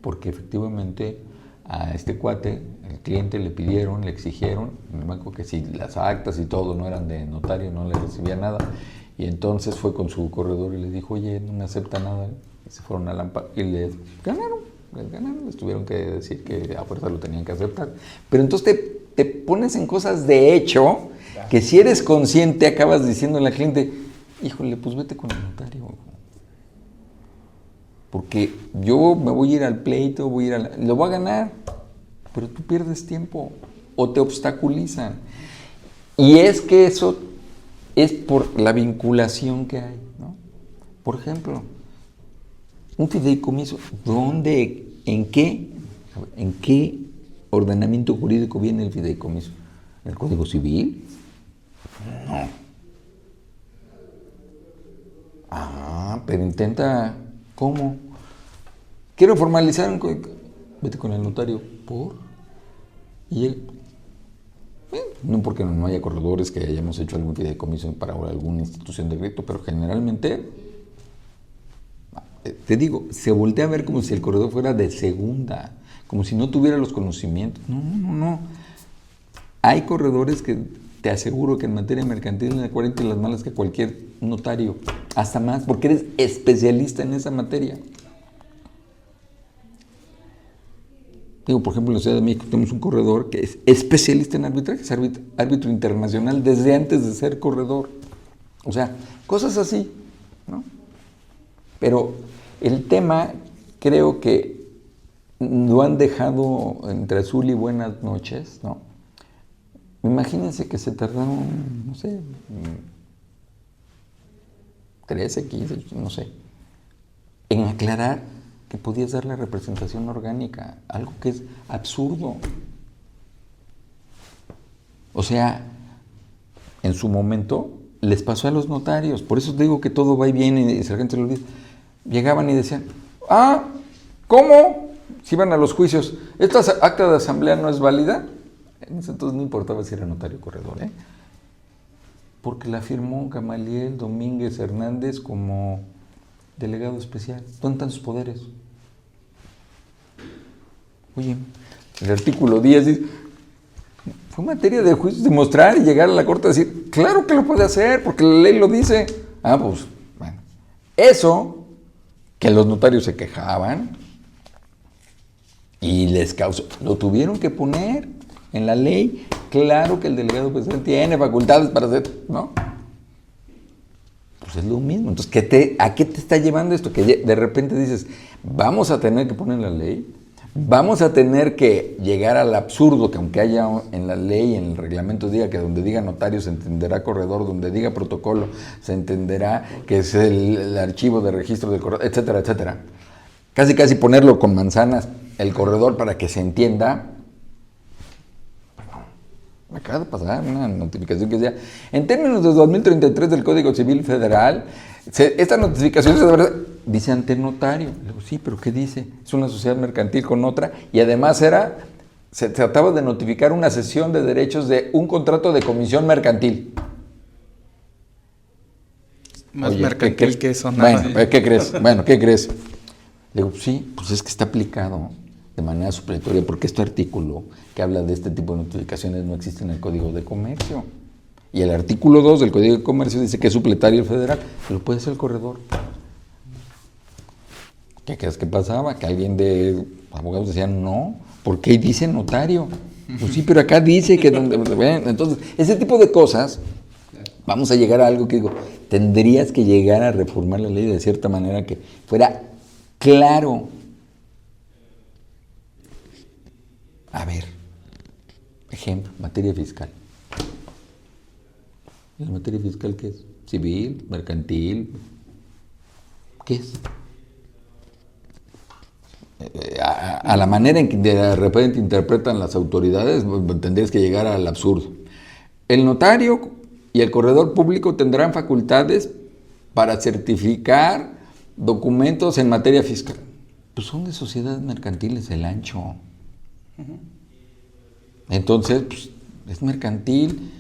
porque efectivamente a este cuate, el cliente, le pidieron, le exigieron en el banco que si las actas y todo no eran de notario, no le recibía nada, y entonces fue con su corredor y le dijo, oye, no me acepta nada, y se fueron a Lampa y les ganaron, les tuvieron que decir que a fuerza lo tenían que aceptar. Pero entonces te pones en cosas de hecho, que si eres consciente acabas diciéndole al cliente, híjole, pues vete con el notario, porque yo me voy a ir al pleito, lo voy a ganar, pero tú pierdes tiempo o te obstaculizan. Y es que eso es por la vinculación que hay, ¿no? Por ejemplo, un fideicomiso, ¿dónde, en qué ordenamiento jurídico viene el fideicomiso? ¿En el Código Civil? No. Pero intenta, ¿cómo? Quiero formalizar un código. Vete con el notario. ¿Por? Y él, no porque no haya corredores que hayamos hecho algún fideicomiso para alguna institución de crédito, pero generalmente, te digo, se voltea a ver como si el corredor fuera de segunda, como si no tuviera los conocimientos. No. Hay corredores que te aseguro que en materia mercantil en la 40 y las malas que cualquier notario, hasta más, porque eres especialista en esa materia. Digo, por ejemplo, en la Ciudad de México tenemos un corredor que es especialista en arbitraje, es árbitro internacional desde antes de ser corredor. O sea, cosas así, ¿no? Pero el tema creo que lo han dejado entre azul y buenas noches, ¿no? Imagínense que se tardaron, no sé, 13, 15, no sé, en aclarar que podías dar la representación orgánica, algo que es absurdo. O sea, en su momento les pasó a los notarios, por eso digo que todo va y viene y la gente se lo olvida. Llegaban y decían, ¿cómo? Si iban a los juicios, ¿esta acta de asamblea no es válida? Entonces no importaba si era notario o corredor, porque la firmó Gamaliel Domínguez Hernández como delegado especial. ¿Dónde están sus poderes? Oye, el artículo 10 dice, fue materia de juicio demostrar y llegar a la corte a decir, claro que lo puede hacer, porque la ley lo dice. Pues, bueno. Eso, que los notarios se quejaban y les causó, lo tuvieron que poner en la ley. Claro que el delegado especial tiene facultades para hacer, ¿no? Pues es lo mismo. Entonces, ¿a qué te está llevando esto? Que de repente dices, vamos a tener que poner la ley, vamos a tener que llegar al absurdo, que aunque haya en la ley, en el reglamento diga que donde diga notario se entenderá corredor, donde diga protocolo se entenderá que es el archivo de registro del corredor, etcétera, etcétera. Casi ponerlo con manzanas, el corredor, para que se entienda. Me acaba de pasar una notificación que decía, en términos de 2033 del Código Civil Federal, esta notificación dice ante notario. Le digo, sí, pero ¿qué dice? Es una sociedad mercantil con otra, y además se trataba de notificar una cesión de derechos de un contrato de comisión mercantil. Más mercantil que eso. Bueno, ¿qué crees? ¿Qué crees? Le digo, sí, pues es que está aplicado de manera supletoria, porque este artículo que habla de este tipo de notificaciones no existe en el Código de Comercio. Y el artículo 2 del Código de Comercio dice que es supletario el federal, lo puede ser el corredor. ¿Qué crees que pasaba? Que alguien de abogados decía, no, ¿por qué dice notario? Pues sí, pero acá dice que donde... Entonces, ese tipo de cosas, vamos a llegar a algo que digo, tendrías que llegar a reformar la ley de cierta manera que fuera claro. A ver, ejemplo, materia fiscal. ¿La materia fiscal qué es? ¿Civil? ¿Mercantil? ¿Qué es? A la manera en que de repente interpretan las autoridades, tendrías que llegar al absurdo. El notario y el corredor público tendrán facultades para certificar documentos en materia fiscal. Pues son de sociedades mercantiles el ancho. Entonces, pues, es mercantil.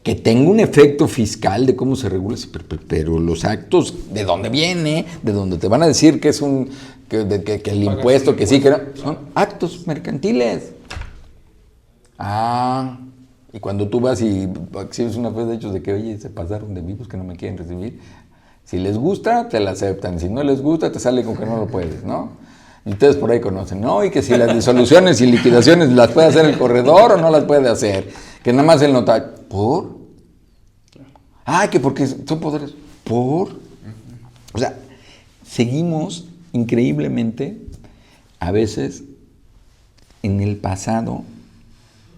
que tenga un efecto fiscal de cómo se regula, pero los actos, ¿de dónde viene? ¿De dónde te van a decir que es que el impuesto, que sí, que no? Son actos mercantiles. Y cuando tú vas y exhibes una fe de hechos de que, oye, se pasaron de vivos que no me quieren recibir, si les gusta, te la aceptan, si no les gusta, te sale con que no lo puedes, ¿no? Y ustedes por ahí conocen, ¿no? Y que si las disoluciones y liquidaciones las puede hacer el corredor o no las puede hacer, que nada más el notario. ¿Por? Que porque son poderes. ¿Por? O sea, seguimos increíblemente, a veces, en el pasado.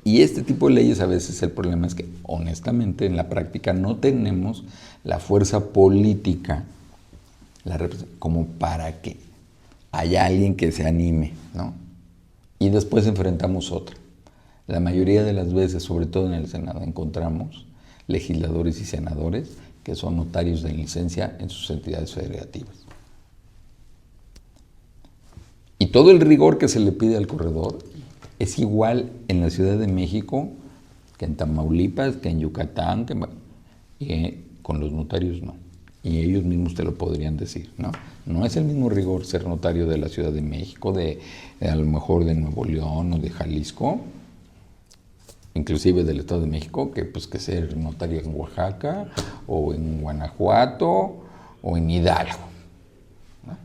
Y este tipo de leyes, a veces el problema es que, honestamente, en la práctica no tenemos la fuerza política como para que haya alguien que se anime, ¿no? Y después enfrentamos otra. La mayoría de las veces, sobre todo en el Senado, encontramos legisladores y senadores que son notarios de licencia en sus entidades federativas. Y todo el rigor que se le pide al corredor es igual en la Ciudad de México que en Tamaulipas, que en Yucatán, y con los notarios no. Y ellos mismos te lo podrían decir, ¿no? No es el mismo rigor ser notario de la Ciudad de México, de a lo mejor de Nuevo León o de Jalisco, inclusive del Estado de México, que ser notario en Oaxaca o en Guanajuato o en Hidalgo, ¿no?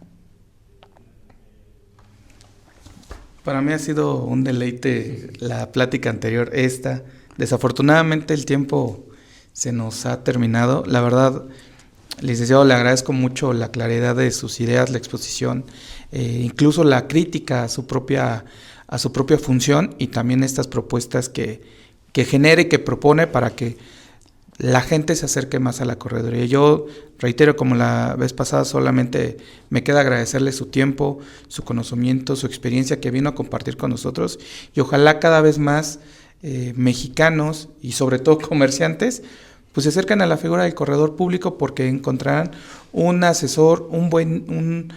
Para mí ha sido un deleite la plática anterior, esta. Desafortunadamente el tiempo se nos ha terminado. La verdad, licenciado, le agradezco mucho la claridad de sus ideas, la exposición, incluso la crítica a su propia función y también estas propuestas que genere y que propone para que la gente se acerque más a la correduría. Yo reitero, como la vez pasada, solamente me queda agradecerle su tiempo, su conocimiento, su experiencia que vino a compartir con nosotros y ojalá cada vez más mexicanos y sobre todo comerciantes pues se acercan a la figura del corredor público porque encontrarán un asesor, un buen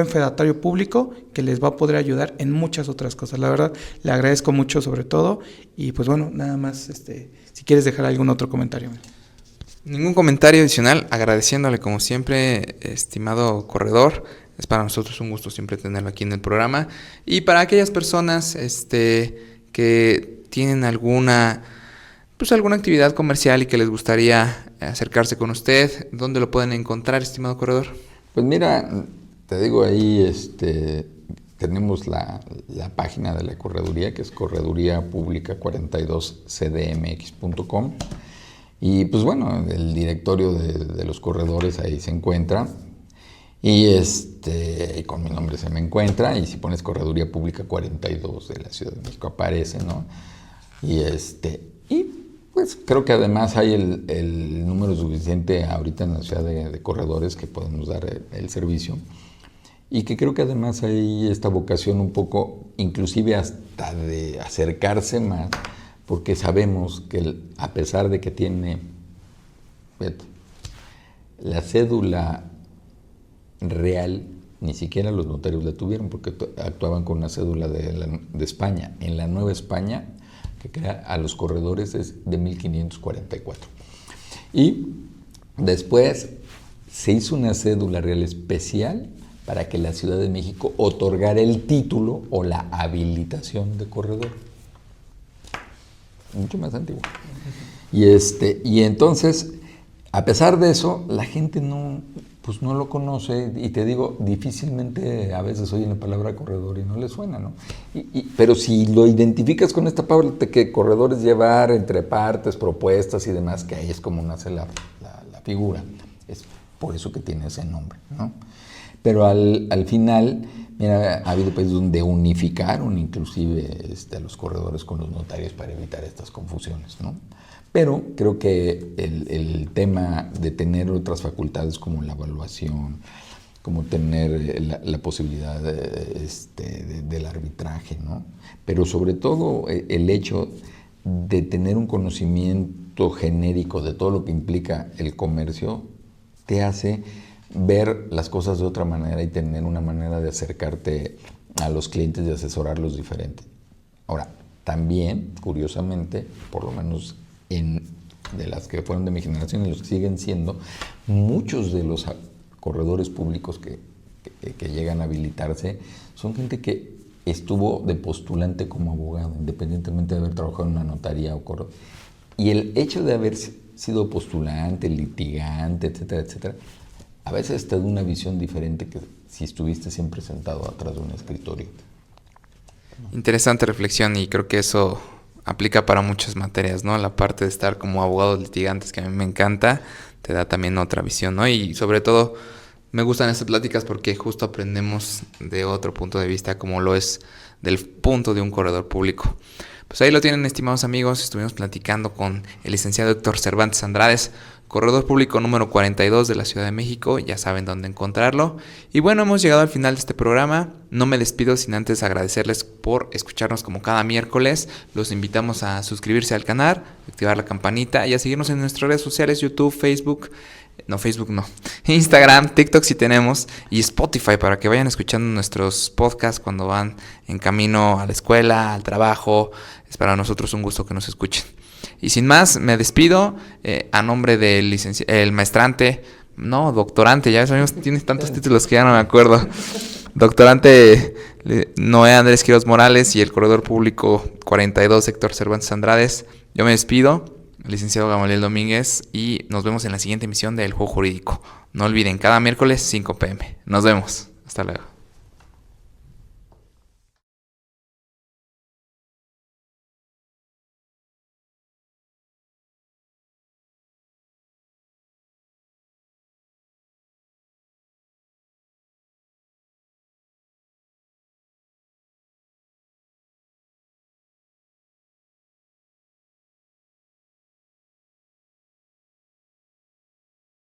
fedatario público que les va a poder ayudar en muchas otras cosas. La verdad, le agradezco mucho sobre todo y pues bueno, nada más, si quieres dejar algún otro comentario. Ningún comentario adicional, agradeciéndole como siempre, estimado corredor. Es para nosotros un gusto siempre tenerlo aquí en el programa. Y para aquellas personas que tienen alguna actividad comercial y que les gustaría acercarse con usted, ¿dónde lo pueden encontrar, estimado corredor? Pues mira, te digo ahí, tenemos la página de la correduría, que es correduriapublica42cdmx.com. Y pues bueno, el directorio de los corredores ahí se encuentra. Y con mi nombre se me encuentra. Y si pones Correduría Pública 42 de la Ciudad de México aparece, ¿no? Y pues creo que además hay el número suficiente ahorita en la ciudad de corredores que podemos dar el servicio. Y que creo que además hay esta vocación un poco, inclusive hasta de acercarse más, porque sabemos que a pesar de que tiene la cédula real, ni siquiera los notarios la tuvieron, porque actuaban con una cédula de España. En la Nueva España, que crea a los corredores, es de 1544. Y después se hizo una cédula real especial para que la Ciudad de México otorgara el título o la habilitación de corredor. Mucho más antiguo. Y entonces, a pesar de eso, la gente no lo conoce, y te digo, difícilmente a veces oyen la palabra corredor y no le suena, ¿no? Pero si lo identificas con esta parte que corredor es llevar entre partes, propuestas y demás, que ahí es como nace la figura, es por eso que tiene ese nombre, ¿no? Pero al final, mira, ha habido países donde unificaron inclusive a los corredores con los notarios para evitar estas confusiones, ¿no? Pero creo que el tema de tener otras facultades como la evaluación, como tener la posibilidad del arbitraje, ¿no? Pero sobre todo el hecho de tener un conocimiento genérico de todo lo que implica el comercio te hace ver las cosas de otra manera y tener una manera de acercarte a los clientes y asesorarlos diferente. Ahora, también, curiosamente, por lo menos en de las que fueron de mi generación y los que siguen siendo, muchos de los corredores públicos que llegan a habilitarse son gente que estuvo de postulante como abogado, independientemente de haber trabajado en una notaría o corredor. Y el hecho de haber sido postulante, litigante, etcétera, etcétera, a veces te da una visión diferente que si estuviste siempre sentado atrás de un escritorio. Interesante reflexión, y creo que eso aplica para muchas materias, ¿no? La parte de estar como abogados litigantes, que a mí me encanta, te da también otra visión, ¿no? Y sobre todo me gustan estas pláticas porque justo aprendemos de otro punto de vista, como lo es del punto de un corredor público. Pues ahí lo tienen, estimados amigos. Estuvimos platicando con el licenciado Héctor Cervantes Andrades, corredor público número 42 de la Ciudad de México. Ya saben dónde encontrarlo. Y bueno, hemos llegado al final de este programa. No me despido sin antes agradecerles por escucharnos como cada miércoles. Los invitamos a suscribirse al canal, activar la campanita y a seguirnos en nuestras redes sociales, YouTube, Facebook, Instagram, TikTok si tenemos, y Spotify, para que vayan escuchando nuestros podcasts cuando van en camino a la escuela, al trabajo. Es para nosotros un gusto que nos escuchen. Y sin más, me despido a nombre del doctorante, ya sabemos, tienes tantos títulos que ya no me acuerdo. Doctorante Noé Andrés Quiroz Morales y el corredor público 42, Héctor Cervantes Andrades. Yo me despido, licenciado Gamaliel Domínguez, y nos vemos en la siguiente emisión de El Juego Jurídico. No olviden, cada miércoles 5 p.m. Nos vemos. Hasta luego.